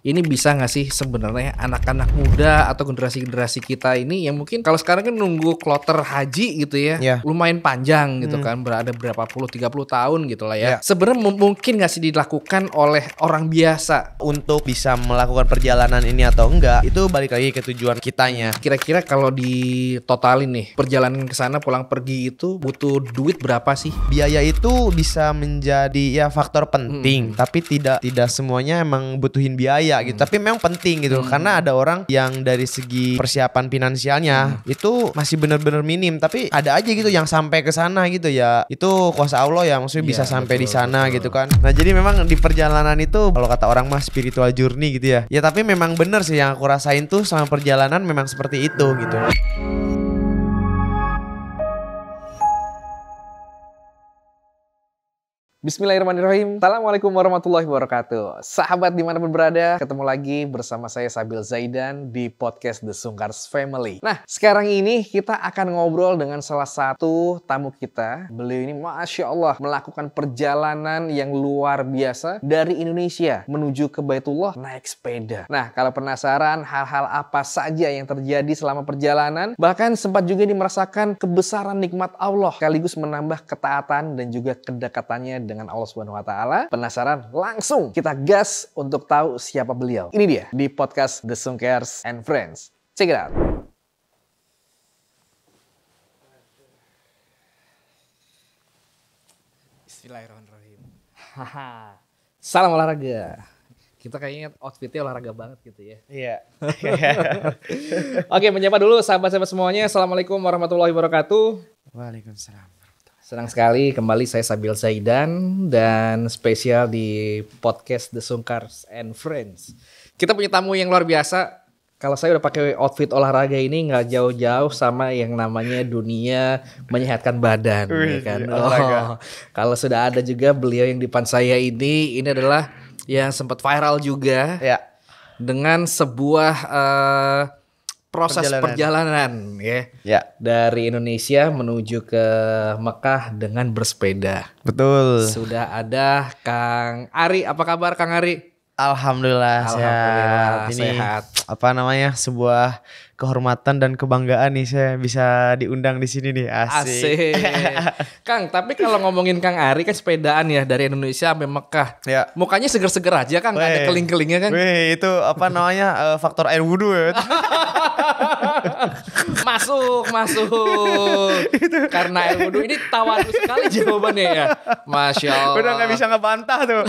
ini bisa nggak sih sebenarnya anak-anak muda atau generasi-generasi kita ini yang mungkin kalau sekarang kan nunggu kloter haji gitu ya, lumayan panjang gitu kan, berada berapa puluh 30 tahun gitu lah ya. Sebenarnya mungkin nggak sih dilakukan oleh orang biasa untuk bisa melakukan perjalanan ini atau enggak, itu balik lagi ke tujuan kitanya. Kira-kira kalau ditotalin nih, perjalanan ke sana pulang pergi itu butuh duit berapa sih? Biaya itu bisa menjadi ya faktor penting, tapi tidak semuanya emang butuhin biaya gitu. Tapi memang penting gitu, karena ada orang yang dari segi persiapan finansialnya itu masih benar-benar minim, tapi ada aja gitu yang sampai ke sana gitu ya. Itu kuasa Allah ya, maksudnya bisa sampai di sana gitu kan. Nah, jadi memang di perjalanan itu kalau kata orang mah spiritual journey gitu ya. Ya tapi memang bener sih yang aku rasain tuh selama perjalanan memang seperti itu gitu. Bismillahirrahmanirrahim. Assalamualaikum warahmatullahi wabarakatuh. Sahabat dimanapun berada, ketemu lagi bersama saya Sabil Zaidan di podcast The Sungkars Family. Nah, sekarang ini kita akan ngobrol dengan salah satu tamu kita. Beliau ini Masya Allah melakukan perjalanan yang luar biasa dari Indonesia menuju ke Baitullah naik sepeda. Nah, kalau penasaran hal-hal apa saja yang terjadi selama perjalanan, bahkan sempat juga merasakan kebesaran nikmat Allah sekaligus menambah ketaatan dan juga kedekatannya dengan Allah Subhanahu wa taala. Penasaran? Langsung kita gas untuk tahu siapa beliau. Ini dia di podcast The Sungkars and Friends. Check it out. Bismillahirrahmanirrahim. Salam olahraga. Kita kayaknya outfitnya olahraga banget gitu ya. Iya. Oke, menyapa dulu sahabat-sahabat semuanya. Assalamualaikum warahmatullahi wabarakatuh. Waalaikumsalam. Senang sekali kembali saya Sabil Zaidan dan spesial di podcast The Sungkars and Friends. Kita punya tamu yang luar biasa. Kalau saya udah pakai outfit olahraga ini nggak jauh-jauh sama yang namanya dunia menyehatkan badan. Ya kan? Kalau sudah ada juga beliau yang di depan saya ini adalah yang sempat viral juga dengan sebuah proses perjalanan ya dari Indonesia menuju ke Mekah dengan bersepeda. Betul. Sudah ada Kang Ari. Apa kabar Kang Ari? Alhamdulillah sehat. Ini sehat. Apa namanya, sebuah kehormatan dan kebanggaan nih saya bisa diundang di sini nih. Asik. Kang, tapi kalau ngomongin Kang Ari kan sepedaan ya dari Indonesia sampai Mekah. Ya. Mukanya seger-seger aja Kang, nggak ada keling-kelingnya kan? Itu apa namanya faktor air wudhu ya. Masuk. Karena air wudhu ini tawadu sekali jawabannya ya. Masya Allah. Udah nggak bisa ngebantah tuh.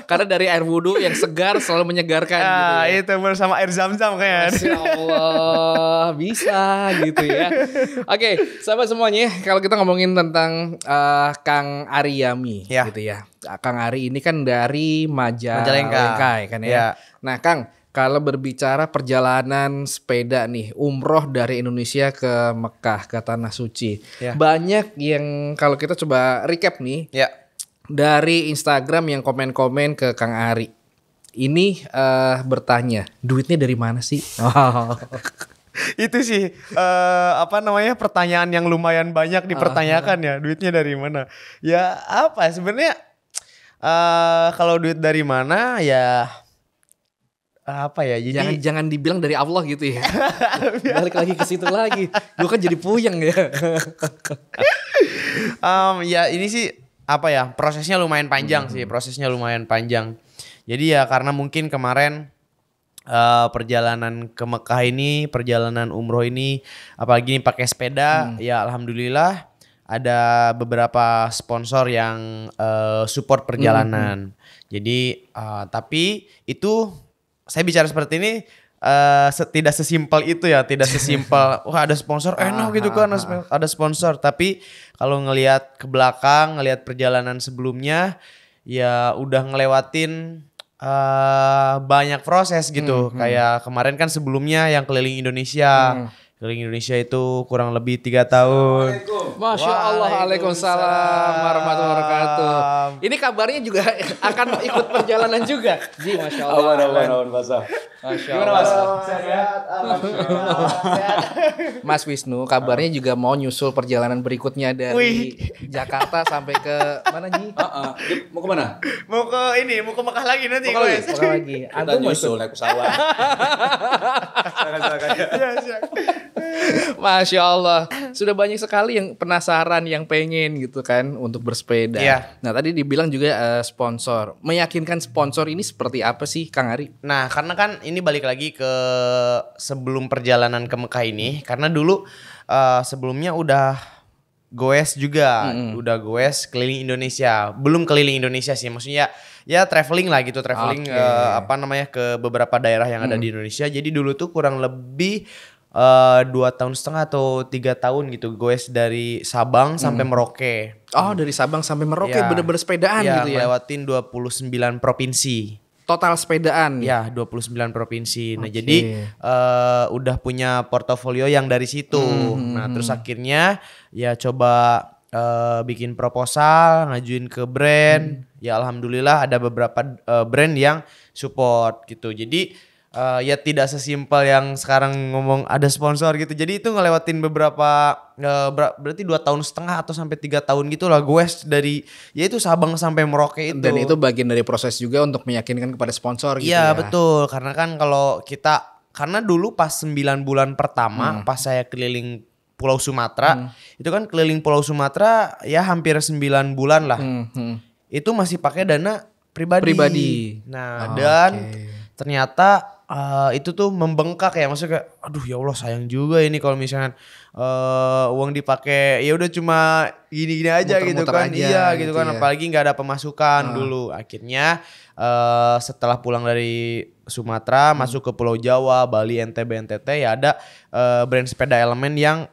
Karena dari air wudhu yang segar selalu menyegarkan gitu ya. Itu bersama air zam-zam kayak. Masya Allah, bisa gitu ya. Oke, sahabat semuanya, kalau kita ngomongin tentang Kang Ari Yami gitu ya. Kang Ari ini kan dari Majalengka kan ya. Nah Kang, kalau berbicara perjalanan sepeda nih, umroh dari Indonesia ke Mekah, ke Tanah Suci. Banyak yang kalau kita coba recap nih, dari Instagram yang komen-komen ke Kang Ari. Ini bertanya, duitnya dari mana sih? Itu sih apa namanya, pertanyaan yang lumayan banyak dipertanyakan ya. Duitnya dari mana? Ya apa sebenarnya kalau duit dari mana ya apa ya? Jadi jangan dibilang dari Allah gitu ya. Balik lagi ke situ lagi. Gue kan jadi puyeng ya. Ya ini sih apa ya? Prosesnya lumayan panjang sih. Jadi ya karena mungkin kemarin perjalanan ke Mekah ini, perjalanan umroh ini, apalagi ini pakai sepeda, ya alhamdulillah ada beberapa sponsor yang support perjalanan. Jadi tapi itu saya bicara seperti ini tidak sesimpel itu ya, tidak sesimpel wah ada sponsor enak gitu kan, ada sponsor. Tapi kalau ngelihat ke belakang, ngelihat perjalanan sebelumnya, ya udah ngelewatin banyak proses gitu. Kayak kemarin kan sebelumnya yang keliling Indonesia, Keliling Indonesia itu kurang lebih 3 tahun. Masya Allah, Waalaikumsalam warahmatullahi wabarakatuh. Ini kabarnya juga akan ikut perjalanan juga. Ji, Masya Allah. Awan basah. Masya Gimana Allah. Mas? Sehat, alhamdulillah. Mas Wisnu kabarnya juga mau nyusul perjalanan berikutnya dari Jakarta sampai ke mana Ji? Mau kemana? Mau ke Mekah lagi nanti Mekah lagi? guys. Pokoknya lagi. Kita Antum mau ikut? nyusul naik pesawat. Masya Allah. Sudah banyak sekali yang penasaran, yang pengen gitu kan untuk bersepeda. Iya. Nah tadi dibilang juga sponsor. Meyakinkan sponsor ini seperti apa sih Kang Ari? Nah, karena kan ini balik lagi ke sebelum perjalanan ke Mekah ini, karena dulu sebelumnya udah goes juga, udah goes keliling Indonesia. Belum keliling Indonesia sih, maksudnya ya traveling lah gitu, traveling ke beberapa daerah yang ada di Indonesia. Jadi dulu tuh kurang lebih 2,5 tahun atau 3 tahun gitu goes dari Sabang sampai Merauke. Oh dari Sabang sampai Merauke Ya. bener-bener sepedaan gitu ya? Ngelewatin 29 provinsi. Total sepedaan. Ya, 29 provinsi. Nah, Oke. jadi udah punya portofolio yang dari situ. Nah, terus akhirnya ya coba bikin proposal, ngajuin ke brand. Ya alhamdulillah ada beberapa brand yang support gitu. Jadi ya tidak sesimpel yang sekarang ngomong ada sponsor gitu. Jadi itu ngelewatin beberapa berarti 2,5 tahun atau sampai 3 tahun gitu lah gue dari ya itu Sabang sampai Merauke itu. Dan itu bagian dari proses juga untuk meyakinkan kepada sponsor gitu Iya ya. betul, karena kan kalau karena dulu pas 9 bulan pertama pas saya keliling Pulau Sumatera, itu kan keliling Pulau Sumatera ya hampir 9 bulan lah. Itu masih pakai dana pribadi. Nah, dan ternyata itu tuh membengkak ya, maksudnya kayak aduh ya Allah sayang juga ini kalau misalnya uang dipakai ya udah cuma gini-gini aja gitu Muter-muter kan. aja Iya gitu gitu kan, ya. apalagi nggak ada pemasukan dulu. Akhirnya setelah pulang dari Sumatera masuk ke Pulau Jawa, Bali, NTB, NTT ya ada brand sepeda Elemen yang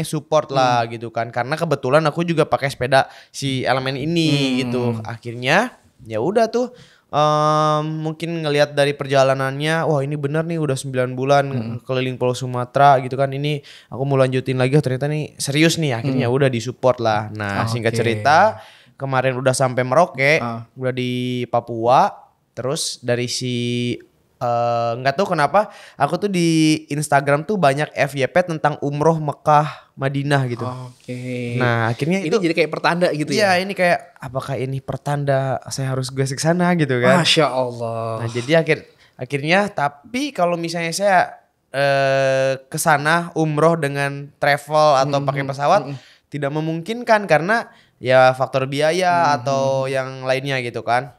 support lah gitu kan. Karena kebetulan aku juga pakai sepeda si Elemen ini gitu. Akhirnya ya udah tuh mungkin ngelihat dari perjalanannya, wah ini bener nih udah 9 bulan keliling Pulau Sumatera gitu kan, ini aku mau lanjutin lagi, oh ternyata nih serius nih, akhirnya udah disupport lah. Nah singkat cerita kemarin udah sampai Merauke, udah di Papua, terus dari nggak tahu kenapa aku tuh di Instagram tuh banyak FYP tentang umroh Mekah Madinah gitu. Oke. Nah akhirnya Ini itu jadi kayak pertanda gitu ya? iya ini kayak apakah ini pertanda saya harus gue ke sana gitu kan. Masya Allah. Nah jadi akhirnya tapi kalau misalnya saya ke sana umroh dengan travel atau pakai pesawat tidak memungkinkan karena ya faktor biaya atau yang lainnya gitu kan.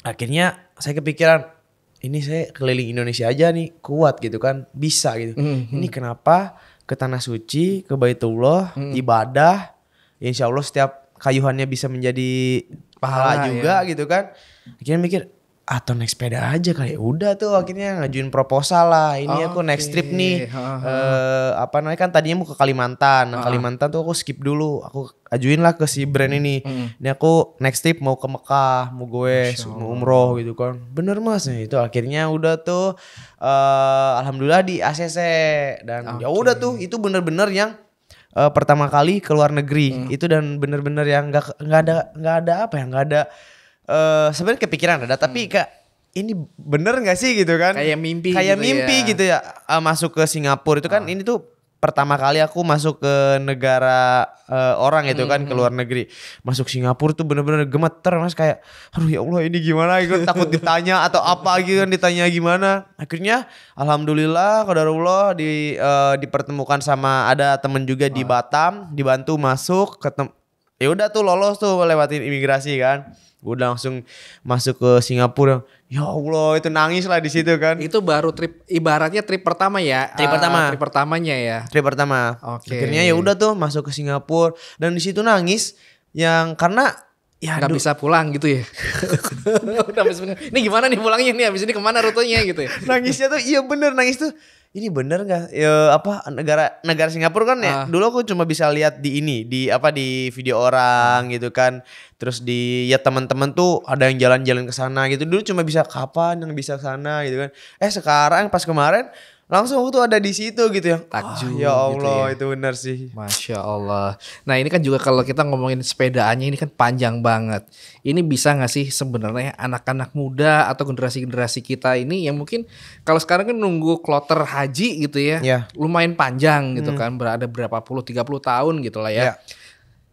Akhirnya saya kepikiran ini saya keliling Indonesia aja nih kuat gitu kan, bisa gitu. Ini kenapa ke Tanah Suci, ke Baitullah, ibadah, ya insya Allah setiap kayuhannya bisa menjadi pahala juga gitu kan. Akhirnya mikir, atau naik sepeda aja kali. Udah tuh akhirnya ngajuin proposal lah. Ini aku next trip nih. Kan tadinya mau ke Kalimantan. Nah, Kalimantan tuh aku skip dulu. Aku ajuin lah ke si brand ini. Ini aku next trip mau ke Mekah, mau gue mau umroh gitu kan. Bener Mas. Nah, itu akhirnya udah tuh alhamdulillah di ACC dan ya udah tuh itu bener-bener yang pertama kali ke luar negeri. Itu dan bener-bener yang nggak ada sebenarnya kepikiran ada tapi kayak ini bener nggak sih gitu kan, Kayak mimpi gitu ya masuk ke Singapura itu kan. Ini tuh pertama kali aku masuk ke negara orang itu kan, ke luar negeri. Masuk Singapura tuh bener-bener gemeter Mas, kayak aduh ya Allah ini gimana gitu, takut ditanya atau apa gitu kan, ditanya gimana. Akhirnya alhamdulillah qadarullah dipertemukan sama ada temen juga di Batam, dibantu masuk ya udah tuh lolos tuh lewatin imigrasi kan. Udah langsung masuk ke Singapura. Ya Allah itu nangis lah di situ kan. Itu baru trip, ibaratnya trip pertama ya? Trip pertama. Trip pertamanya ya? Trip pertama. Oke. Akhirnya ya udah tuh masuk ke Singapura dan di situ nangis yang karena ya Nggak bisa pulang gitu ya? Udah ini gimana nih pulangnya nih, abis ini kemana rutenya gitu ya? nangisnya tuh iya bener, nangis tuh ini bener nggak ya negara Singapura kan ya dulu aku cuma bisa lihat di video orang gitu kan, terus ya teman-teman tuh ada yang jalan-jalan ke sana gitu, dulu cuma bisa kapan yang bisa ke sana gitu kan. Sekarang pas kemarin langsung aku tuh ada di situ gitu ya. Takjub Ya Allah, gitu ya. itu benar sih. Masya Allah. Nah ini kan juga kalau kita ngomongin sepedaannya ini kan panjang banget. Ini bisa nggak sih sebenarnya anak-anak muda atau generasi-generasi kita ini yang mungkin kalau sekarang kan nunggu kloter haji gitu ya, Ya. lumayan panjang gitu kan, berada berapa puluh 30 tahun gitu lah ya. Ya.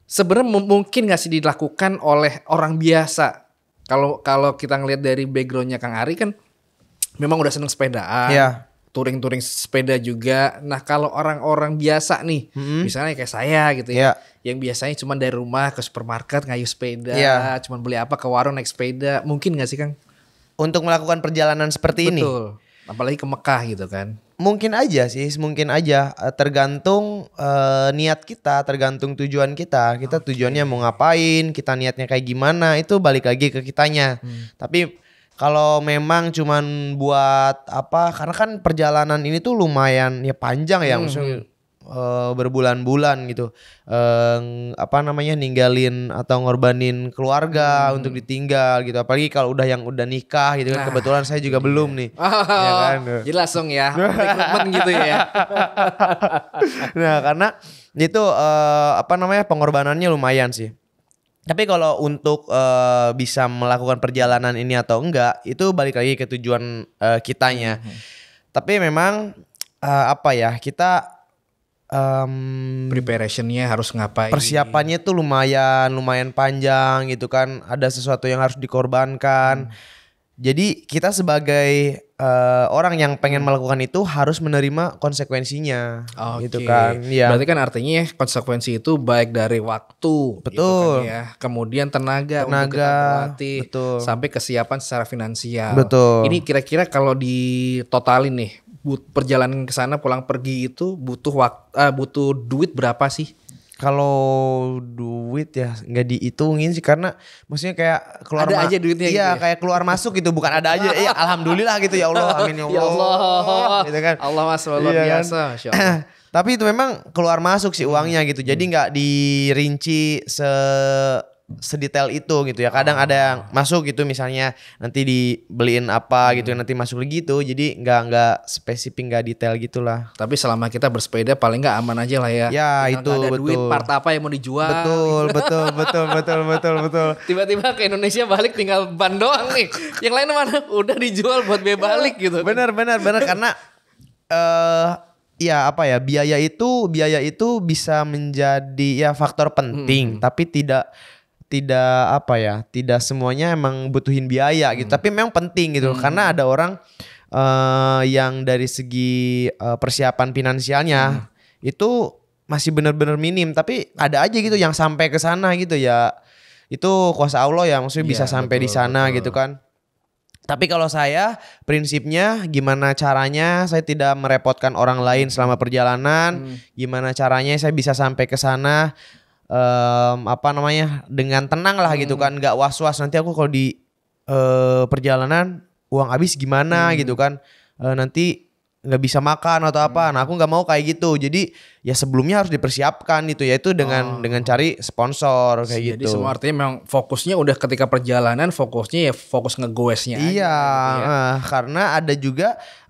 Sebenarnya mungkin nggak sih dilakukan oleh orang biasa? Kalau kita ngelihat dari backgroundnya Kang Ari kan memang udah seneng sepedaan. Ya. Touring sepeda juga. Nah kalau orang-orang biasa nih, misalnya kayak saya gitu ya, yang biasanya cuma dari rumah ke supermarket ngayuh sepeda, cuma beli apa ke warung naik sepeda, mungkin nggak sih Kang? Untuk melakukan perjalanan seperti ini. Betul. Apalagi ke Mekah gitu kan. Mungkin aja sih, mungkin aja. Tergantung niat kita, tergantung tujuan kita. Kita tujuannya mau ngapain, kita niatnya kayak gimana, itu balik lagi ke kitanya. Tapi kalau memang cuman buat apa, karena kan perjalanan ini tuh lumayan ya panjang ya, maksudnya berbulan-bulan gitu. Ninggalin atau ngorbanin keluarga untuk ditinggal gitu. Apalagi kalau yang udah nikah gitu kan. Kebetulan saya juga belum nih. Ya kan? Jelas dong ya, rekrutmen gitu ya. Nah karena itu pengorbanannya lumayan sih. Tapi kalau untuk bisa melakukan perjalanan ini atau enggak, itu balik lagi ke tujuan kitanya. Tapi memang kita preparationnya harus ngapain? Persiapannya tuh lumayan panjang gitu kan. Ada sesuatu yang harus dikorbankan. Jadi kita sebagai orang yang pengen melakukan itu harus menerima konsekuensinya, gitu kan. Ya. Berarti kan artinya konsekuensi itu baik dari waktu, betul, gitu kan ya. Kemudian tenaga untuk kita berlatih, betul, sampai kesiapan secara finansial. Betul. Ini kira-kira kalau ditotalin nih, perjalanan ke sana pulang pergi itu butuh duit berapa sih? Kalau duit ya nggak dihitungin sih, karena maksudnya kayak keluar ada aja duitnya. Iya, gitu ya? Kayak keluar masuk gitu, bukan ada aja. Iya, alhamdulillah gitu, ya Allah, amin ya Allah. Gitu kan. Allah luar biasa, Masya Allah. Tapi itu memang keluar masuk sih uangnya gitu. Jadi nggak dirinci sedetail itu gitu ya. Kadang ada yang masuk gitu, misalnya nanti dibeliin apa gitu, nanti masuk lagi gitu. Jadi nggak spesifik, nggak detail gitulah. Tapi selama kita bersepeda paling nggak aman aja lah ya. Ya itu ada betul. Duit part apa yang mau dijual. Betul. Tiba-tiba ke Indonesia balik tinggal ban doang nih. Yang lain mana udah dijual buat biaya balik gitu. Benar karena biaya itu bisa menjadi ya faktor penting, tapi tidak semuanya emang butuhin biaya gitu. Tapi memang penting gitu, karena ada orang yang dari segi persiapan finansialnya itu masih benar-benar minim, tapi ada aja gitu yang sampai ke sana gitu ya. Itu kuasa Allah ya, maksudnya bisa sampai di sana gitu kan. Tapi kalau saya prinsipnya gimana caranya saya tidak merepotkan orang lain selama perjalanan, gimana caranya saya bisa sampai ke sana dengan tenang lah gitu kan, nggak was-was nanti aku kalau di perjalanan uang habis gimana gitu kan, nanti nggak bisa makan atau apa. Nah aku nggak mau kayak gitu. Jadi ya sebelumnya harus dipersiapkan gitu, yaitu dengan cari sponsor kayak gitu. Jadi semua artinya memang fokusnya udah ketika perjalanan, fokusnya ya fokus ngegoesnya aja. Iya, karena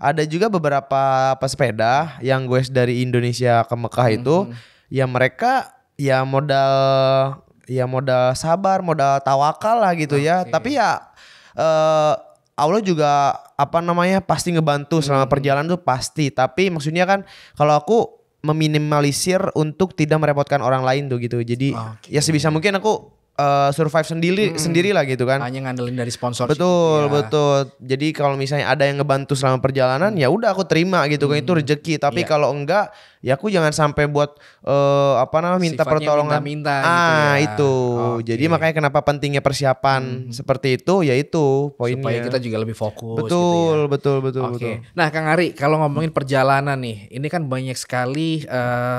ada juga beberapa pesepeda yang goes dari Indonesia ke Mekah itu, ya mereka ya modal sabar, modal tawakal lah gitu ya. Tapi ya Allah juga pasti ngebantu selama perjalanan tuh pasti. Tapi maksudnya kan kalau aku meminimalisir untuk tidak merepotkan orang lain tuh gitu. Jadi ya sebisa mungkin aku survive sendiri lah gitu kan. Hanya ngandelin dari sponsor. Betul. Jadi kalau misalnya ada yang ngebantu selama perjalanan, ya udah aku terima gitu kan, itu rezeki. Tapi kalau enggak, ya aku jangan sampai buat minta pertolongan. Minta gitu ya. Itu. Jadi makanya kenapa pentingnya persiapan seperti itu, ya itu poinnya. Supaya kita juga lebih fokus. Betul. Nah Kang Ari, kalau ngomongin perjalanan nih, ini kan banyak sekali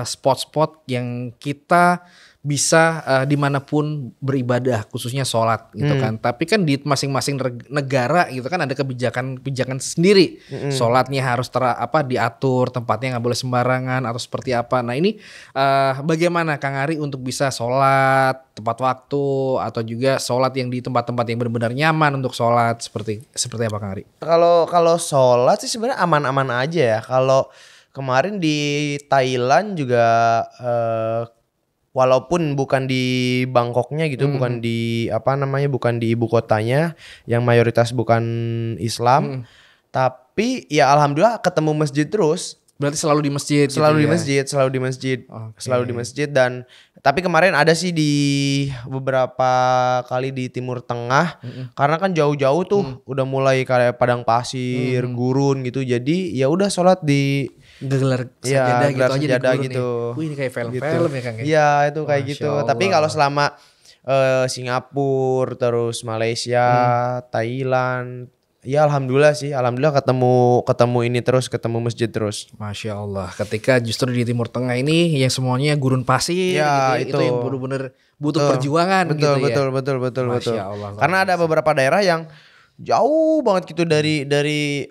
spot-spot yang kita bisa dimanapun beribadah, khususnya sholat gitu kan. Tapi kan di masing-masing negara gitu kan ada kebijakan sendiri. Sholatnya harus diatur, tempatnya nggak boleh sembarangan atau seperti apa. Nah ini bagaimana Kang Ari untuk bisa sholat tepat waktu atau juga sholat yang di tempat-tempat yang benar-benar nyaman untuk sholat seperti apa Kang Ari? Kalau sholat sih sebenarnya aman-aman aja ya. Kalau kemarin di Thailand juga walaupun bukan di Bangkoknya gitu, bukan di bukan di ibu kotanya yang mayoritas bukan Islam, tapi ya alhamdulillah ketemu masjid terus. Berarti selalu di masjid. Selalu di masjid dan tapi kemarin ada sih di beberapa kali di Timur Tengah karena kan jauh-jauh tuh udah mulai kayak padang pasir, gurun gitu. Jadi ya udah sholat di gelar sajadah gitu aja di gurun gitu. Ya. Wih ini kayak film-film gitu. Ya Kang. Iya itu kayak gitu. Allah. Tapi kalau selama Singapura terus Malaysia, Thailand, ya alhamdulillah ketemu ini terus, ketemu masjid terus. Masya Allah. Ketika justru di Timur Tengah ini yang semuanya gurun pasir ya, gitu, itu yang benar-benar butuh perjuangan betul, gitu ya. Betul. Masya Allah. Karena ada beberapa daerah yang jauh banget gitu dari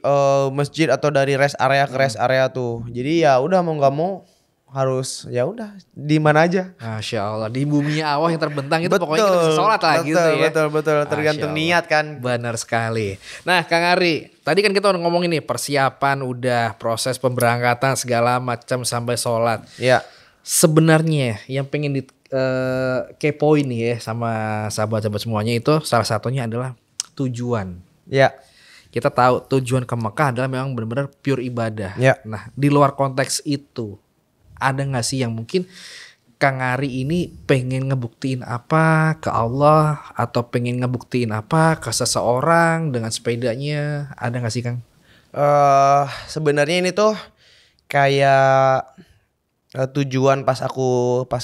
masjid atau dari rest area ke rest area tuh. Jadi ya udah mau nggak mau harus ya udah di mana aja. Masya Allah, di bumi Allah yang terbentang itu pokoknya kita bisa sholat lah gitu ya. Betul tergantung niat kan. Benar sekali. Nah Kang Ari, tadi kan kita udah ngomongin nih persiapan udah, proses pemberangkatan segala macam sampai sholat. Ya. Sebenarnya yang pengen kepoin nih ya sama sahabat-sahabat semuanya itu salah satunya adalah tujuan. Ya. Kita tahu tujuan ke Mekah adalah memang benar-benar pure ibadah. Ya. Nah di luar konteks itu ada gak sih yang mungkin Kang Ari ini pengen ngebuktiin apa ke Allah atau pengen ngebuktiin apa ke seseorang dengan sepedanya? Ada gak sih Kang? Sebenarnya ini tuh kayak tujuan pas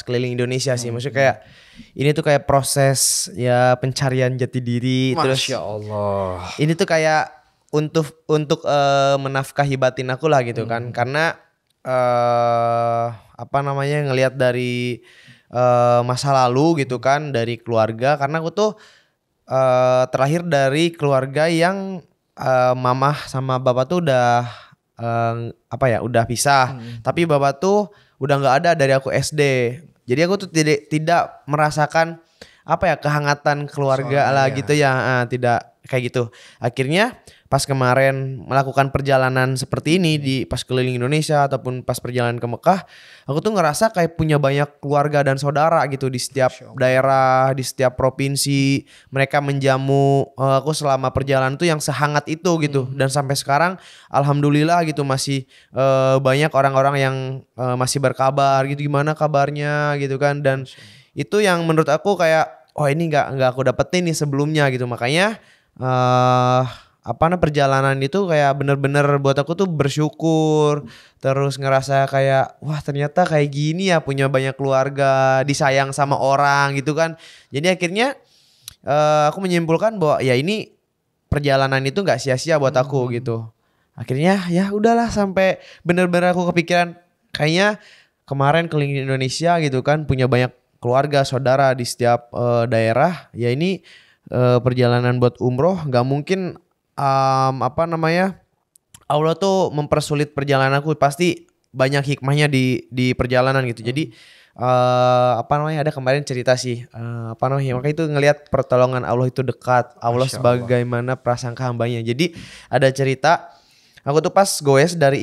keliling Indonesia sih. Maksudnya kayak ini tuh kayak proses ya pencarian jati diri. Masya Allah. Ini tuh kayak untuk menafkahi batin aku lah gitu kan. Karena ngelihat dari masa lalu gitu kan, dari keluarga. Karena aku tuh terlahir dari keluarga yang mamah sama bapak tuh udah udah pisah. Tapi bapak tuh udah nggak ada dari aku SD. Jadi aku tuh tidak merasakan kehangatan keluarga lah gitu ya, tidak kayak gitu. Akhirnya pas kemarin melakukan perjalanan seperti ini pas keliling Indonesia ataupun pas perjalanan ke Mekah, aku tuh ngerasa kayak punya banyak keluarga dan saudara gitu di setiap daerah, di setiap provinsi. Mereka menjamu aku selama perjalanan tuh yang sehangat itu gitu. Dan sampai sekarang alhamdulillah gitu masih banyak orang-orang yang masih berkabar gitu, gimana kabarnya gitu kan. Dan itu yang menurut aku kayak ini nggak aku dapetin nih sebelumnya gitu. Makanya perjalanan itu kayak bener-bener buat aku tuh bersyukur, terus ngerasa kayak wah ternyata kayak gini ya, punya banyak keluarga, disayang sama orang gitu kan. Jadi akhirnya aku menyimpulkan bahwa ya ini perjalanan itu nggak sia-sia buat aku gitu. Akhirnya ya udahlah, sampai bener-bener aku kepikiran kayaknya kemarin keliling Indonesia gitu kan, punya banyak keluarga, saudara di setiap daerah. Ya ini perjalanan buat umroh nggak mungkin Allah tuh mempersulit perjalananku, pasti banyak hikmahnya di perjalanan gitu. Jadi ada kemarin cerita sih makanya itu ngelihat pertolongan Allah itu dekat. Allah sebagaimana prasangka hambanya. Jadi ada cerita, aku tuh pas goes dari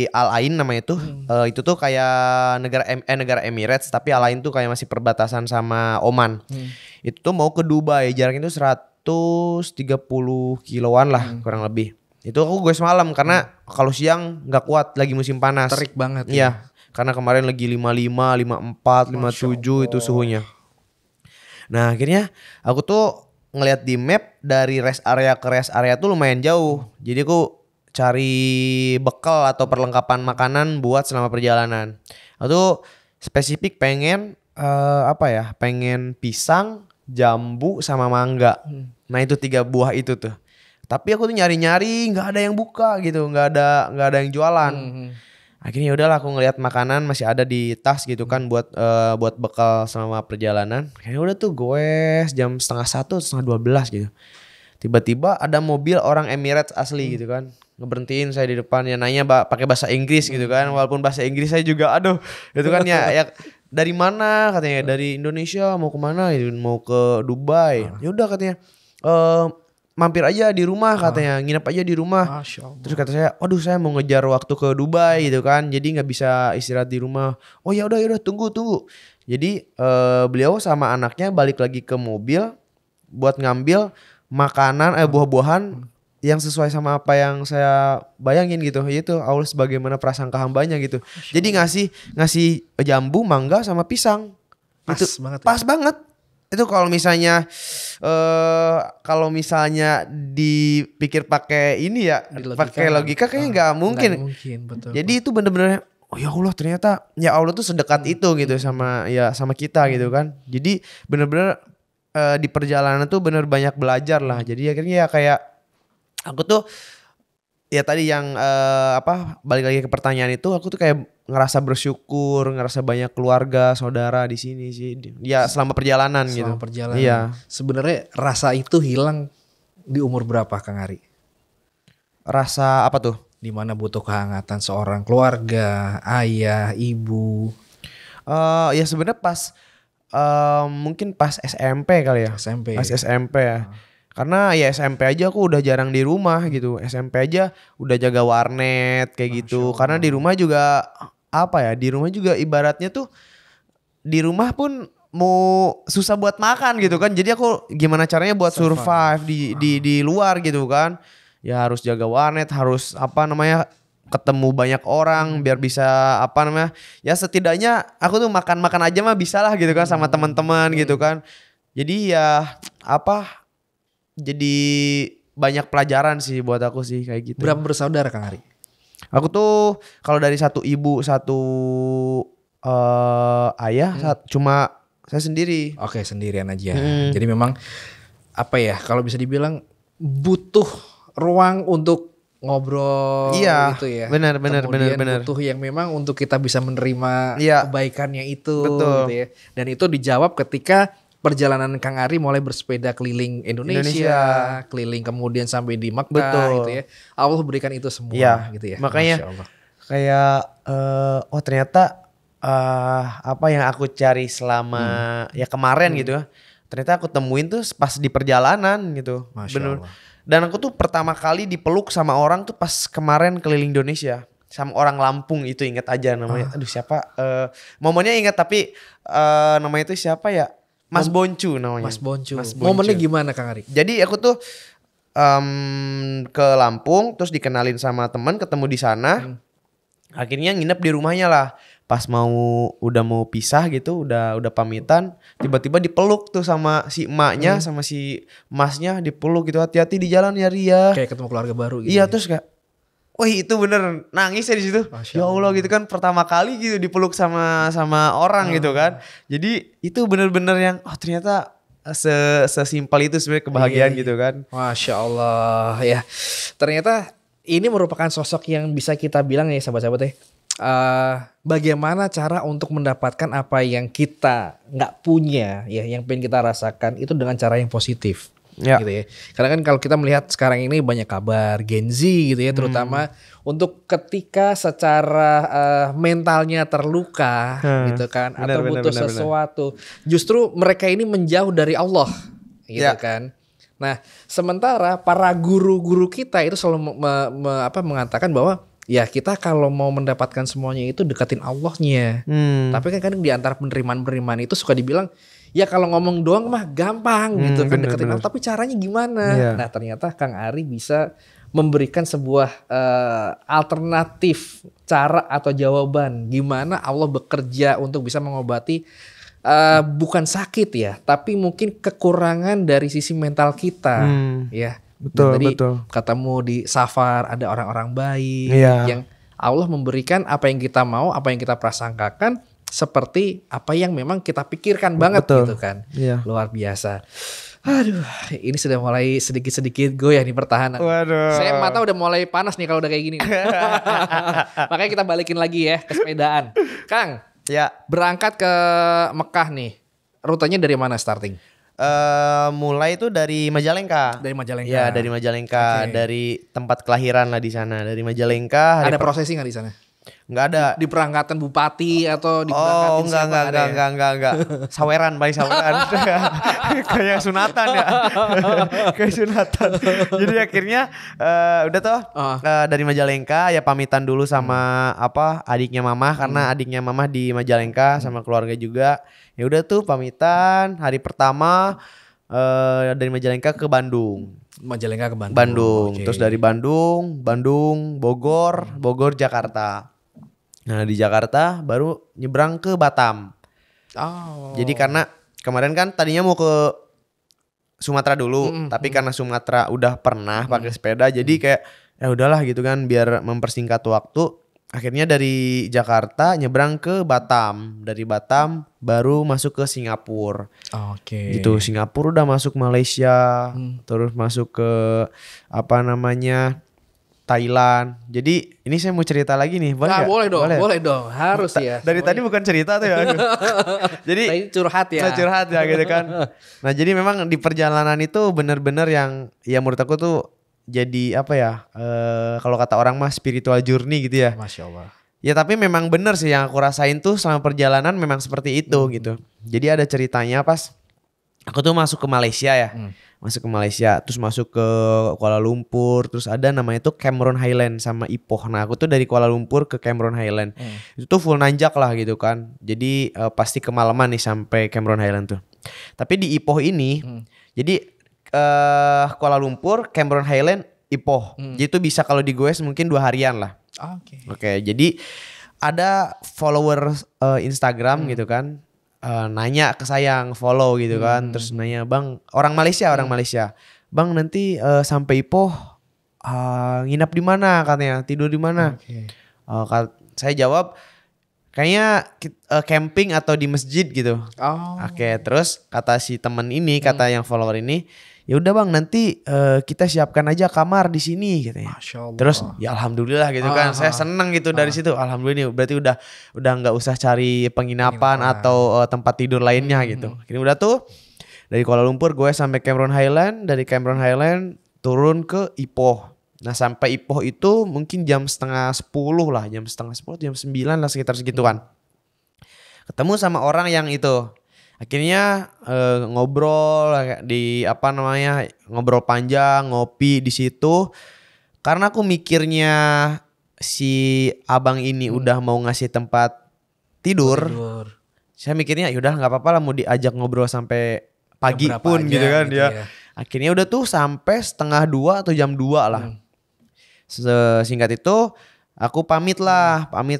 Al Ain namanya tuh. Itu tuh kayak negara Emirates, tapi Al Ain tuh kayak masih perbatasan sama Oman. Itu tuh mau ke Dubai, jaraknya itu 130 kiloan lah kurang lebih. Itu aku goes malam karena kalau siang nggak kuat, lagi musim panas. Terik banget. Iya, karena kemarin lagi 55, 54, 57 itu suhunya. Nah akhirnya aku tuh ngelihat di map dari rest area ke rest area tuh lumayan jauh. Jadi aku cari bekal atau perlengkapan makanan buat selama perjalanan. Aku tuh spesifik pengen pengen pisang, jambu sama mangga. Nah itu 3 buah itu tuh. Tapi aku tuh nyari-nyari nggak ada yang buka gitu, nggak ada yang jualan. Akhirnya udahlah aku ngelihat makanan masih ada di tas gitu kan buat bekal selama perjalanan. Kayaknya udah tuh goes jam 11:30, 11:30 gitu. Tiba-tiba ada mobil orang Emirates asli gitu kan. Ngeberhentiin saya di depan ya nanya pakai bahasa Inggris gitu kan. Walaupun bahasa Inggris saya juga aduh itu kan ya dari mana katanya, dari Indonesia mau kemana gitu, mau ke Dubai. Ya udah katanya mampir aja di rumah katanya, nginep aja di rumah. Terus kata saya, waduh saya mau ngejar waktu ke Dubai gitu kan, jadi nggak bisa istirahat di rumah. Oh ya udah tunggu. Jadi beliau sama anaknya balik lagi ke mobil buat ngambil makanan buah-buahan yang sesuai sama apa yang saya bayangin gitu, yaitu Allah sebagaimana prasangka hambanya gitu. Jadi ngasih jambu, mangga sama pisang. Pas banget. Itu kalau misalnya dipikir pakai ini ya, pakai logika kayaknya nggak mungkin. Betul. Jadi itu bener-bener oh ya Allah ternyata ya Allah tuh sedekat itu gitu sama kita gitu kan. Jadi bener-bener di perjalanan tuh bener banyak belajar lah. Jadi akhirnya ya kayak aku tuh ya tadi yang balik lagi ke pertanyaan itu, aku tuh kayak ngerasa bersyukur, ngerasa banyak keluarga, saudara di sini sih. Ya selama perjalanan gitu. Iya. Sebenarnya rasa itu hilang di umur berapa Kang Ari? Rasa apa tuh? Dimana butuh kehangatan seorang keluarga, ayah, ibu. Ya sebenarnya pas mungkin pas SMP kali ya. Pas SMP ya. Karena ya SMP aja aku udah jarang di rumah gitu. SMP aja udah jaga warnet kayak gitu. Karena di rumah juga di rumah juga ibaratnya tuh di rumah pun mau susah buat makan gitu kan. Jadi aku gimana caranya buat survive di luar gitu kan. Ya harus jaga warnet, harus ketemu banyak orang biar bisa ya setidaknya aku tuh makan aja mah bisa lah gitu kan sama teman-teman gitu kan. Jadi ya jadi banyak pelajaran sih buat aku sih kayak gitu. Berapa bersaudara Kang Ari? Aku tuh kalau dari satu ibu satu ayah cuma saya sendiri. Oke, sendirian aja. Jadi memang kalau bisa dibilang butuh ruang untuk ngobrol gitu ya. Benar. Butuh yang memang untuk kita bisa menerima kebaikannya itu. Betul. Gitu ya. Dan itu dijawab ketika perjalanan Kang Ari mulai bersepeda keliling Indonesia, keliling kemudian sampai di Makkah gitu ya. Allah berikan itu semua gitu ya. Makanya kayak ternyata apa yang aku cari selama kemarin gitu ya. Ternyata aku temuin tuh pas di perjalanan gitu. Bener. Dan aku tuh pertama kali dipeluk sama orang tuh pas kemarin keliling Indonesia. Sama orang Lampung itu, ingat aja namanya. Aduh siapa? Momennya ingat tapi namanya itu siapa ya? Mas Boncu namanya. Mas Boncu. Momennya gimana Kang Ari? Jadi aku tuh ke Lampung terus dikenalin sama teman, ketemu di sana. Akhirnya nginep di rumahnya lah. Pas udah mau pisah gitu, udah pamitan, tiba-tiba dipeluk tuh sama si emaknya sama si masnya, dipeluk gitu, hati-hati di jalan ya Ria. Kayak ketemu keluarga baru gitu. Iya, terus kayak wih itu bener nangis ya di situ. Ya Allah gitu kan pertama kali gitu dipeluk sama orang gitu kan. Jadi itu bener-bener yang ternyata sesimpel itu sebenarnya kebahagiaan gitu kan. Masya Allah ya. Ternyata ini merupakan sosok yang bisa kita bilang ya sahabat-sahabat bagaimana cara untuk mendapatkan apa yang kita nggak punya ya, yang pengen kita rasakan itu dengan cara yang positif. Gitu ya. Karena kan kalau kita melihat sekarang ini banyak kabar Gen Z gitu ya, terutama untuk ketika secara mentalnya terluka gitu kan, atau butuh sesuatu, justru mereka ini menjauh dari Allah gitu kan. Nah, sementara para guru-guru kita itu selalu mengatakan bahwa ya kita kalau mau mendapatkan semuanya itu deketin Allahnya. Tapi kan kadang di antara penerimaan itu suka dibilang ya kalau ngomong doang mah gampang gitu kan deketin Allah, tapi caranya gimana? Nah ternyata Kang Ari bisa memberikan sebuah alternatif cara atau jawaban gimana Allah bekerja untuk bisa mengobati bukan sakit ya, tapi mungkin kekurangan dari sisi mental kita ya. Betul. Katamu di safar ada orang-orang baik yang Allah memberikan apa yang kita mau, apa yang kita prasangkakan seperti apa yang memang kita pikirkan banget gitu kan. Luar biasa. Aduh, ini sudah mulai sedikit-sedikit goyah nih pertahanan. Waduh. Saya mata udah mulai panas nih kalau udah kayak gini. Makanya kita balikin lagi ya ke sepedaan. Kang, Ya, berangkat ke Mekah nih. Rutenya dari mana starting? mulai itu dari Majalengka. Dari Majalengka. Ya, dari Majalengka, Oke. dari tempat kelahiran lah di sana. Dari Majalengka. Ada prosesi nggak di sana? Nggak ada. Di perangkatan bupati atau di Oh, perangkatan siapa? Ada ya? enggak. Saweran, paling saweran. Kayak sunatan ya. Kayak sunatan. Jadi akhirnya udah tuh dari Majalengka ya pamitan dulu sama adiknya mamah karena adiknya mamah di Majalengka sama keluarga juga. Ya udah tuh pamitan hari pertama dari Majalengka ke Bandung. Majalengka ke Bandung. Bandung. Oke. Terus dari Bandung, Bogor, Jakarta. Nah, di Jakarta baru nyebrang ke Batam. Oh. Jadi karena kemarin kan tadinya mau ke Sumatera dulu, tapi karena Sumatera udah pernah pakai sepeda jadi kayak ya udahlah gitu kan biar mempersingkat waktu. Akhirnya dari Jakarta nyebrang ke Batam. Dari Batam baru masuk ke Singapura. Oke. Gitu, Singapura udah masuk Malaysia, terus masuk ke Thailand. Jadi ini saya mau cerita lagi nih, boleh Nah, nggak? boleh dong. Harus ya. Dari tadi bukan cerita tuh ya. Aduh. Jadi Tadi curhat ya. nah, curhat ya gitu kan. Nah jadi memang di perjalanan itu benar-benar yang ya menurut aku tuh jadi kalau kata orang mah spiritual journey gitu ya. Masya Allah. Ya tapi memang bener sih yang aku rasain tuh selama perjalanan memang seperti itu gitu. Jadi ada ceritanya pas aku tuh masuk ke Malaysia ya. Masuk ke Malaysia, terus masuk ke Kuala Lumpur, terus ada namanya tuh Cameron Highland sama Ipoh. Nah aku tuh dari Kuala Lumpur ke Cameron Highland. Itu tuh full nanjak lah gitu kan. Jadi pasti kemalaman nih sampai Cameron Highland tuh. Tapi di Ipoh ini, jadi Kuala Lumpur, Cameron Highland, Ipoh. Jadi itu bisa kalau digoes mungkin 2 harian lah. Oke. Oke, jadi ada follower Instagram gitu kan. Nanya ke saya follow gitu kan, terus nanya bang orang Malaysia bang nanti sampai Ipoh nginap di mana katanya, tidur di mana? Saya jawab kayaknya camping atau di masjid gitu. Oke, terus kata si temen ini kata yang follower ini ya udah bang nanti kita siapkan aja kamar di sini katanya. Masya Allah. Terus ya alhamdulillah gitu kan. Saya seneng gitu dari situ. Alhamdulillah berarti udah nggak usah cari penginapan atau tempat tidur lainnya gitu. Ini udah tuh dari Kuala Lumpur gue sampai Cameron Highland, dari Cameron Highland turun ke Ipoh. Nah sampai Ipoh itu mungkin jam 9:30 lah, jam 9:30, jam 9 lah sekitar segituan. Ketemu sama orang yang itu. Akhirnya ngobrol di ngobrol panjang, ngopi di situ. Karena aku mikirnya si abang ini udah mau ngasih tempat tidur. Saya mikirnya yaudah nggak apa-apa lah mau diajak ngobrol sampai pagi Berapa pun aja gitu kan gitu ya. ya. Akhirnya udah tuh sampai 1:30 atau jam 2 lah. Singkat itu aku pamit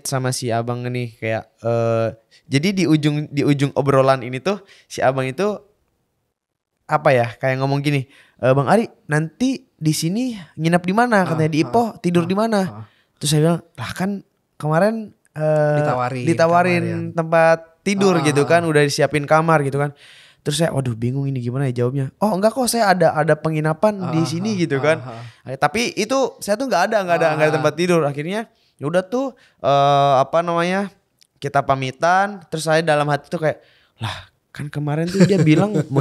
sama si abang ini kayak jadi di ujung obrolan ini tuh si abang itu kayak ngomong gini, Bang Ari nanti di sini nginap di mana katanya di Ipoh tidur di mana? Terus saya bilang lah kan kemarin ditawarin tempat tidur gitu kan, udah disiapin kamar gitu kan. Terus saya waduh bingung ini gimana ya jawabnya. Oh enggak kok saya ada penginapan di sini gitu kan. Tapi itu saya tuh nggak ada tempat tidur. Akhirnya ya udah tuh kita pamitan. Terus saya dalam hati tuh kayak lah kan kemarin tuh dia bilang mau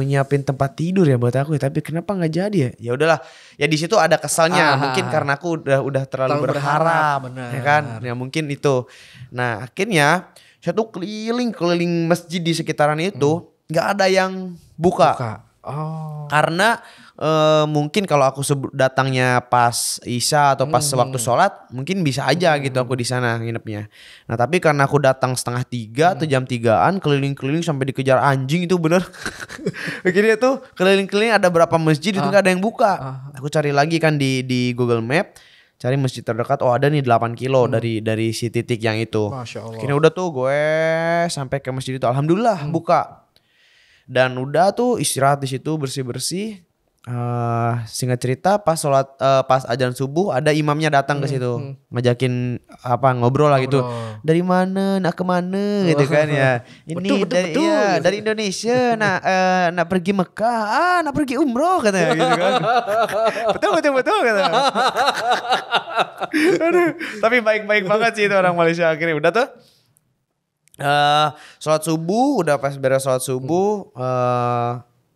nyiapin tempat tidur ya buat aku ya, tapi kenapa nggak jadi ya? Ya udahlah. Ya di situ ada kesalnya mungkin karena aku udah terlalu berharap ya kan. Ya mungkin itu. Nah akhirnya saya tuh keliling masjid di sekitaran itu nggak ada yang buka. Karena mungkin kalau aku datangnya pas Isya atau pas waktu sholat mungkin bisa aja gitu aku di sana nginepnya. Nah tapi karena aku datang 2:30 atau jam 3-an keliling-keliling sampai dikejar anjing itu bener. Akhirnya tuh keliling-keliling ada berapa masjid itu nggak ada yang buka. Aku cari lagi kan di Google Map. Cari masjid terdekat, ada nih 8 kilo dari si titik yang itu. Masya Allah. Akhirnya udah tuh gue sampai ke masjid itu, alhamdulillah buka. Dan udah tuh istirahat di situ bersih-bersih. Singkat cerita pas pas azan subuh ada imamnya datang ke situ ngajakin ngobrol lah gitu. Dari mana nak kemana gitu kan ya. Ini betul. Dari Indonesia nak pergi Mekah, nak pergi umroh katanya gitu kan. betul kata. Aduh, tapi baik-baik banget sih itu orang Malaysia akhirnya udah tuh. Sholat subuh udah pas beres sholat subuh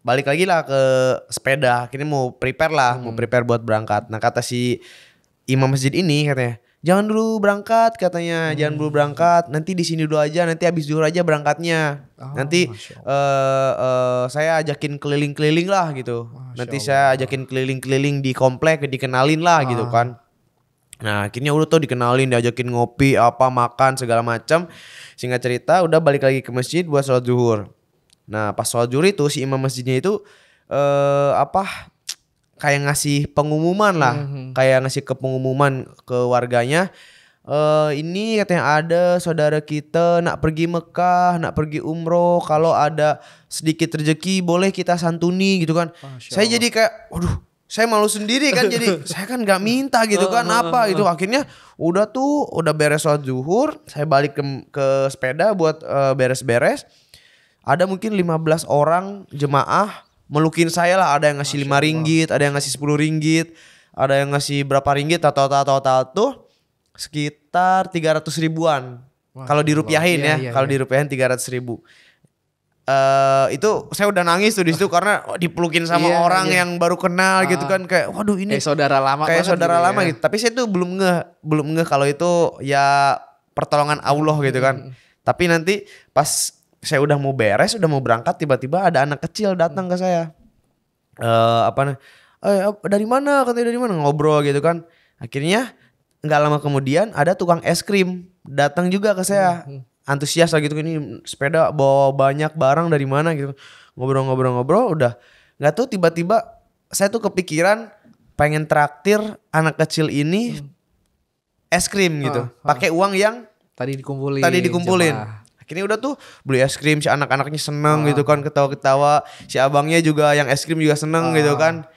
balik lagi lah ke sepeda. Akhirnya mau prepare buat berangkat. Nah kata si imam masjid ini katanya, jangan dulu berangkat katanya, jangan dulu berangkat. Nanti di sini dulu aja, nanti habis zuhur aja berangkatnya. Nanti saya ajakin keliling-keliling lah gitu. Nanti saya ajakin keliling-keliling di komplek, dikenalin lah gitu kan. Nah akhirnya udah tuh dikenalin, diajakin ngopi, makan segala macam. Singkat cerita udah balik lagi ke masjid buat sholat zuhur. Nah pas sholat zuhur itu si imam masjidnya itu kayak ngasih pengumuman lah, kayak ngasih pengumuman ke warganya. Ini katanya ada saudara kita nak pergi Mekah, nak pergi umroh. Kalau ada sedikit rezeki boleh kita santuni gitu kan. Saya jadi kayak, waduh, saya malu sendiri kan. Jadi saya kan nggak minta gitu kan itu. Akhirnya udah beres sholat zuhur, saya balik ke sepeda buat beres-beres. Ada mungkin 15 orang jemaah melukin saya lah. Ada yang ngasih 5 ringgit, ada yang ngasih 10 ringgit, ada yang ngasih berapa ringgit, total tuh sekitar 300 ribuan. Kalau dirupiahin kalau dirupiahin 300 ribu. Itu saya udah nangis tuh di situ karena dipelukin sama orang yang baru kenal gitu kan, kayak waduh ini kayak saudara lama gitu. Tapi saya tuh belum ngeh kalau itu ya pertolongan Allah gitu kan. Tapi nanti pas saya udah mau beres, udah mau berangkat, tiba-tiba ada anak kecil datang ke saya. Dari mana? Katanya dari mana? Ngobrol gitu kan. Akhirnya nggak lama kemudian ada tukang es krim datang juga ke saya. Antusias lah gitu, ini sepeda bawa banyak barang dari mana gitu. Ngobrol udah. Nggak tahu tiba-tiba saya tuh kepikiran pengen traktir anak kecil ini es krim gitu. Pakai uang yang tadi dikumpulin. Akhirnya udah tuh beli es krim, si anak-anaknya seneng gitu kan, ketawa-ketawa. Si abangnya juga yang es krim juga seneng gitu kan.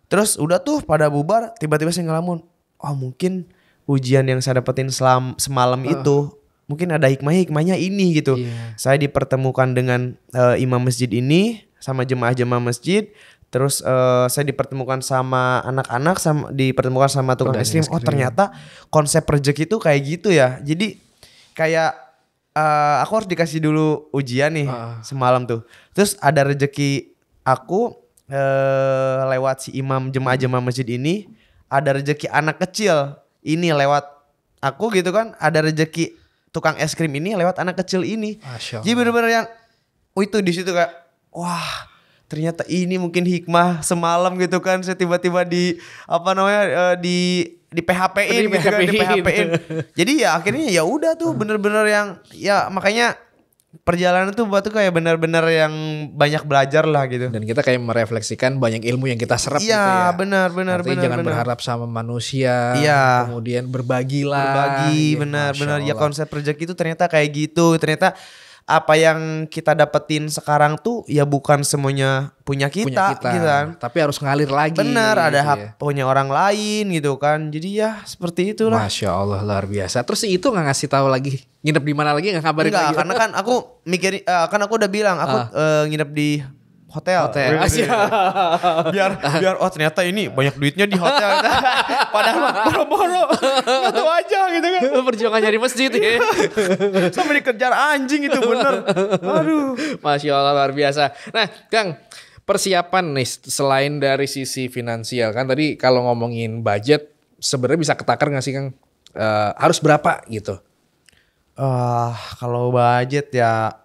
Terus udah tuh pada bubar, tiba-tiba saya ngelamun, mungkin ujian yang saya dapetin semalam itu mungkin ada hikmahnya ini gitu. Saya dipertemukan dengan imam masjid ini sama jemaah-jemaah masjid. Terus saya dipertemukan sama anak-anak, dipertemukan sama tukang es krim. Ternyata konsep rezeki itu kayak gitu ya. Jadi kayak aku harus dikasih dulu ujian nih semalam tuh. Terus ada rezeki aku lewat si imam jemaah masjid ini. Ada rezeki anak kecil ini lewat aku gitu kan. Ada rezeki tukang es krim ini lewat anak kecil ini. Jadi bener-bener yang itu di situ kayak wah, ternyata ini mungkin hikmah semalam gitu kan. Saya tiba-tiba di di PHP-in gitu kan, di PHP-in. Jadi ya akhirnya ya udah tuh bener-bener yang ya makanya perjalanan tuh buat tuh kayak bener-bener yang banyak belajar lah gitu. Dan kita kayak merefleksikan banyak ilmu yang kita serap gitu ya. Iya benar. Jangan berharap sama manusia. Iya. Kemudian berbagilah. Berbagi benar. Ya konsep rezeki itu ternyata kayak gitu. Ternyata apa yang kita dapetin sekarang tuh ya bukan semuanya punya kita gitu kan. Tapi harus ngalir lagi. Benar, ada gitu hak punya orang lain gitu kan. Jadi ya seperti itulah. Masya Allah, luar biasa. Terus itu gak ngasih tahu lagi nginep di mana lagi, gak kabarin lagi? Enggak, karena kan aku mikirin, kan aku udah bilang aku nginep di hotel. biar ternyata ini banyak duitnya di hotel. Padahal boro-boro itu aja gitu kan. Perjuangan nyari masjid ya. Sampai dikejar anjing itu bener. Aduh. Masya Allah, luar biasa. Nah Kang, persiapan nih selain dari sisi finansial kan tadi kalau ngomongin budget sebenarnya bisa ketakar gak sih Kang? Harus berapa gitu? Kalau budget ya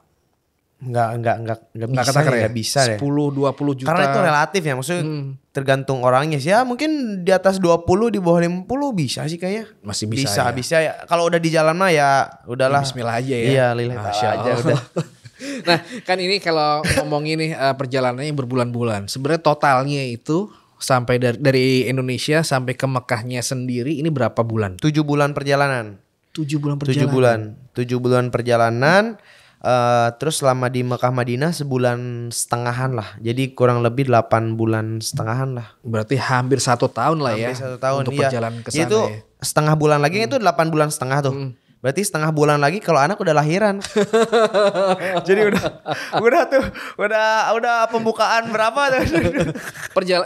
nggak bisa deh. 10-20 juta. Karena itu relatif ya, maksudnya tergantung orangnya sih. Ya mungkin di atas 20, di bawah 50 bisa sih kayaknya. Masih bisa. Bisa ya. Kalau udah di jalan mah ya udahlah. Bismillah aja ya. Iya, lillahi ta'ala aja udah. Nah, kan ini kalau ngomongin nih perjalanannya berbulan-bulan. Sebenarnya totalnya itu sampai dari Indonesia sampai ke Mekahnya sendiri ini berapa bulan? 7 bulan perjalanan. 7 bulan 7 bulan perjalanan. Terus selama di Mekah Madinah sebulan setengahan lah. Jadi kurang lebih 8 bulan setengahan lah. Berarti hampir 1 tahun lah ya. Hampir 1 tahun untuk iya. perjalanan ke sana Itu ya. setengah bulan lagi itu 8 bulan setengah tuh. Berarti setengah bulan lagi kalau anak udah lahiran. Jadi udah pembukaan berapa tuh?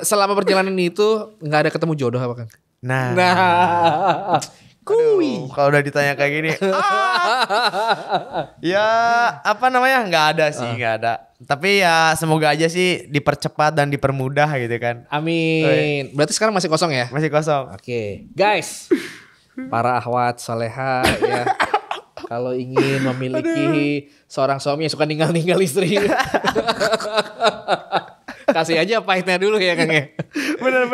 Selama perjalanan itu nggak ada ketemu jodoh apa kan? Nah. Kui. Kalau udah ditanya kayak gini, ya apa namanya? Nggak ada sih, nggak ada. Tapi ya semoga aja sih dipercepat dan dipermudah gitu kan. Amin. Berarti sekarang masih kosong ya? Masih kosong. Oke, guys. Para akhwat soleha ya. Kalau ingin memiliki seorang suami yang suka ninggal-ninggal istri. Kasih aja pahitnya dulu ya Kang ya. Bener.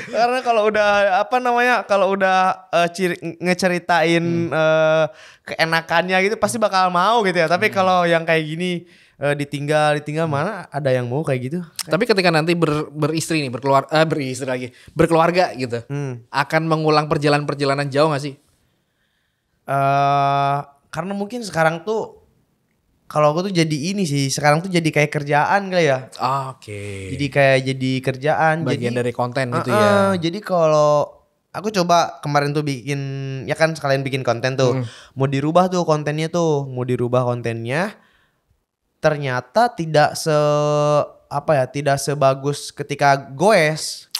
Karena kalau udah apa namanya, kalau udah ngeceritain keenakannya gitu pasti bakal mau gitu ya. Tapi kalau yang kayak gini ditinggal mana ada yang mau kayak gitu. Tapi ketika nanti beristri nih, berkeluarga gitu. Akan mengulang perjalanan jauh gak sih? Karena mungkin sekarang tuh kalau aku tuh jadi ini sih, sekarang tuh jadi kayak kerjaan kali ya. Oke. Jadi kerjaan. Bagian jadi, dari konten gitu ya. Jadi kalau aku coba kemarin tuh bikin, ya kan sekalian bikin konten tuh. Mau dirubah kontennya. Ternyata tidak sebagus ketika goes.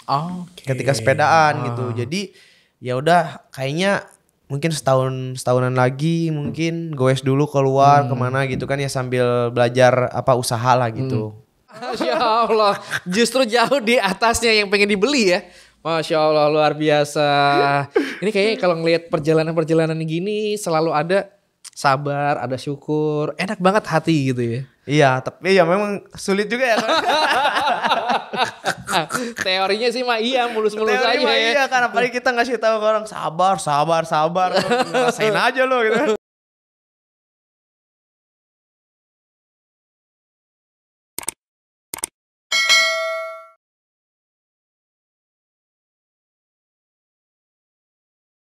Ketika sepedaan gitu. Jadi ya udah kayaknya mungkin setahunan lagi mungkin goes dulu keluar kemana gitu kan ya, sambil belajar usaha lah gitu. Masya Allah, justru jauh di atasnya yang pengen dibeli ya. Masya Allah, luar biasa. Ini kayaknya kalau ngelihat perjalanan gini selalu ada sabar, ada syukur, enak banget hati gitu ya. Iya, tapi ya memang sulit juga ya kan. Teorinya sih mah iya, mulus-mulus aja ya. Iya kan, apalagi kita ngasih tahu ke orang sabar. Rasain aja lo gitu.